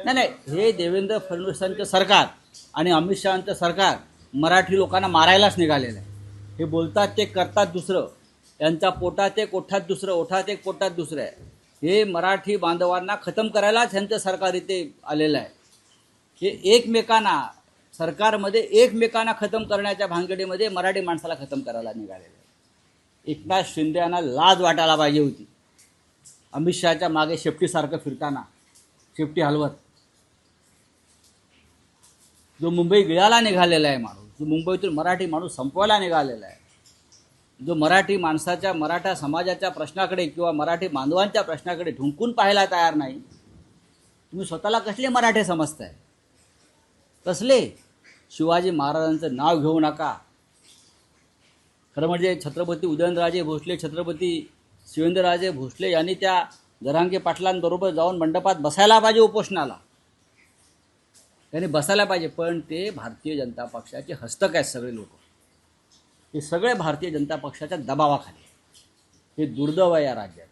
नाही नाही, हे देवेंद्र फडणवीसांचं सरकार आणि अमित शहांचं सरकार मराठी लोकांना मारायलाच निघालेलं आहे. हे बोलतात ते करतात दुसरं, यांचा पोटात एक ओठात दुसरं, ओठात एक पोटात दुसरं आहे. हे मराठी बांधवांना खतम करायलाच ह्यांचं सरकार इथे आलेलं आहे. हे एकमेकांना सरकारमध्ये एकमेकांना खतम करण्याच्या भानगडीमध्ये मराठी माणसाला खतम करायला निघालेलं आहे. एकनाथ शिंदे यांना लाज वाटायला पाहिजे होती. अमित शहाच्या मागे शेपटीसारखं फिरताना, शेपटी हलवत, जो मुंबई गिळायला निघालेला आहे माणूस, जो मुंबईतून मराठी माणूस संपवायला निघालेला आहे, जो मराठी माणसाच्या, मराठा समाजाच्या प्रश्नाकडे किंवा मराठी बांधवांच्या प्रश्नाकडे ढुंकून पाहायला तयार नाही. तुम्ही स्वतःला कसले मराठे समजताय? कसले? शिवाजी महाराजांचं नाव घेऊ नका. खरं म्हणजे छत्रपती उदयनराजे भोसले, छत्रपती शिवेंद्रराजे भोसले यांनी त्या जरांगे पाटलांबरोबर जाऊन मंडपात बसायला पाहिजे, उपोषणाला त्यांनी बसायला पाहिजे. पण ते भारतीय जनता पक्षाचे हस्तक आहेत सगळे लोक. हे सगळे भारतीय जनता पक्षाच्या दबावाखाली. हे दुर्दैव आहे या राज्यात.